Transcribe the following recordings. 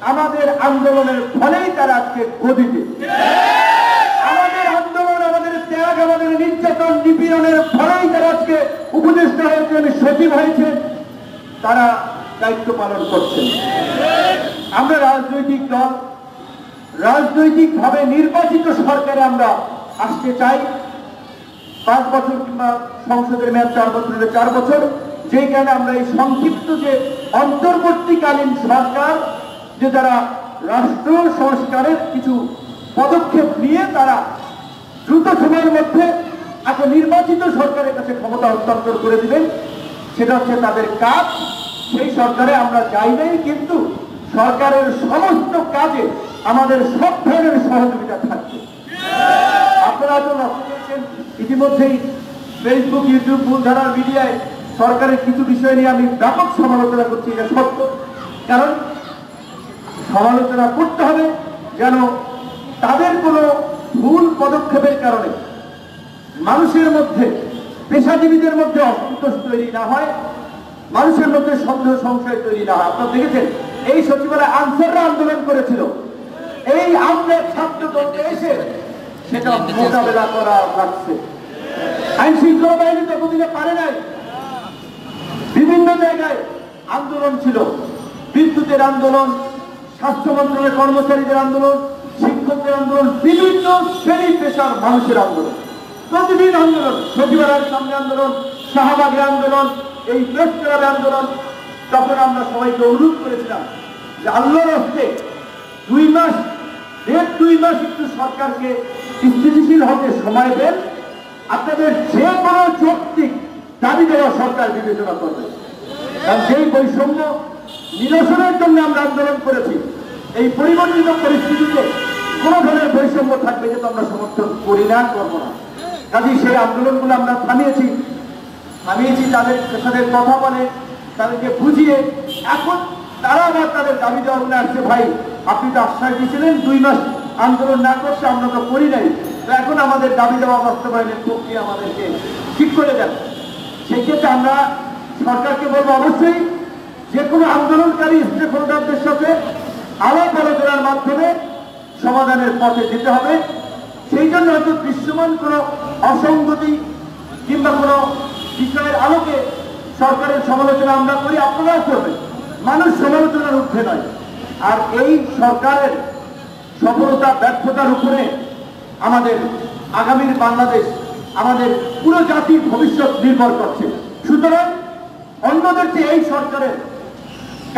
আমাদের আন্দোলনের ফলেই তারা আজকে গদিতে। আমাদের আন্দোলন, আমাদের ত্যাগ, আমাদের নির্যাতন নিপীড়নের ফলেই তারা আজকে উপদেষ্টা হয়েছেন, সচিব হয়েছেন, তারা দায়িত্ব পালন করছেন। আমরা রাজনৈতিক দল, রাজনৈতিকভাবে নির্বাচিত সরকারে আমরা আসতে চাই। 5 বছর কিংবা সংসদের মেয়াদ 4 বছর, 4 বছর, যেই কারণে আমরা এই সংক্ষিপ্ত যে অন্তর্বর্তীকালীন সরকার, যে যারা রাষ্ট্র সংস্কারের কিছু পদক্ষেপ নিয়ে তারা দ্রুত সময়ের মধ্যে একটা নির্বাচিত সরকারের কাছে ক্ষমতা হস্তান্তর করে দিবেন, সেটা হচ্ছে তাদের কাজ। সেই সরকারে আমরা যাই নাই, কিন্তু সরকারের সমস্ত কাজে আমাদের সব ধরনের সহযোগিতা থাকবে। আপনারা তো লক্ষ্য করছেন, ইতিমধ্যেই ফেসবুক, ইউটিউব, মূলধারার মিডিয়ায় সরকারের কিছু বিষয় নিয়ে আমি ব্যাপক সমালোচনা করছি। এটা সত্য, কারণ সমালোচনা করতে হবে যেন তাদের কোনো ভুল পদক্ষেপের কারণে মানুষের মধ্যে, পেশাজীবীদের মধ্যে অসন্তোষ তৈরি না হয়, মানুষের মধ্যে সন্দেহ সংশয় তৈরি না হয়। আপনারা দেখেছেন, এই সচিবালয় আনসাররা আন্দোলন করেছিল, এই আমলের ছাত্র দলকে এসে সেটা মোকাবেলা করা লাগছে। আইন শৃঙ্খলা বাহিনী ততদিনে পারে নাই। বিভিন্ন জায়গায় আন্দোলন ছিল, বিদ্যুতের আন্দোলন, স্বাস্থ্য মন্ত্রণালয়ের কর্মচারীদের আন্দোলন, শিক্ষকদের আন্দোলন, বিভিন্ন শ্রেণী পেশার মানুষের আন্দোলন, প্রতিদিন আন্দোলন, সচিবালয়ের সামনে আন্দোলন, শাহবাগের আন্দোলন, এই প্রেস ক্লাবের আন্দোলন। তখন আমরা সবাইকে অনুরোধ করেছিলাম যে আল্লাহর হস্তে 2 মাস, 1.5-2 মাস একটু সরকারকে স্থিতিশীল হতে সময় দেন। আপনাদের যে কোনো যৌক্তিক দাবি দেওয়া সরকার বিবেচনা করবে। কারণ যেই বৈষম্য নিরসনের জন্য আমরা আন্দোলন করেছি, এই পরিবর্তিত পরিস্থিতিতে কোনো ধরনের বৈষম্য থাকবে যেটা আমরা সমর্থন করি না, করবো না। কাজেই সেই আন্দোলনগুলো আমরা থামিয়েছি, তাদের সাথে কথা বলে, তাদেরকে বুঝিয়ে। এখন তারা আবার তাদের দাবি দেওয়া আসছে, ভাই আপনি তো আশ্বাস দিয়েছিলেন 2 মাস আন্দোলন না করতে, আমরা তো করি নাই, তো এখন আমাদের দাবি দেওয়া বাস্তবায়নের প্রক্রিয়া আমাদেরকে ঠিক করে দেন। সেক্ষেত্রে আমরা সরকারকে বলবো, অবশ্যই যে কোনো আন্দোলনকারী স্টেক হোল্ডারদের সাথে আলাপ আলোচনার মাধ্যমে সমাধানের পথে যেতে হবে। সেই জন্য হয়তো দৃশ্যমান কোনো অসঙ্গতি কিংবা কোনো বিষয়ের আলোকে সরকারের সমালোচনা আমরা করি, আপনারাও করবেন। মানুষ সমালোচনার ঊর্ধ্বে নয়। আর এই সরকারের সফলতা ব্যর্থতার উপরে আমাদের আগামীর বাংলাদেশ, আমাদের পুরো জাতির ভবিষ্যৎ নির্ভর করছে। সুতরাং অন্যদের চেয়ে এই সরকারের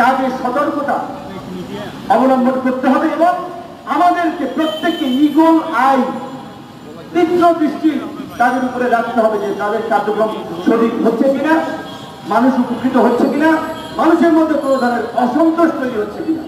কাজে সতর্কতা অবলম্বন করতে হবে এবং আমাদেরকে প্রত্যেককে ঈগল আই, তীক্ষ্ণ দৃষ্টি তাদের উপরে রাখতে হবে যে তাদের কার্যক্রম সঠিক হচ্ছে কিনা, মানুষ উপকৃত হচ্ছে কিনা, মানুষের মধ্যে কোনো ধরনের অসন্তোষ তৈরি হচ্ছে কিনা।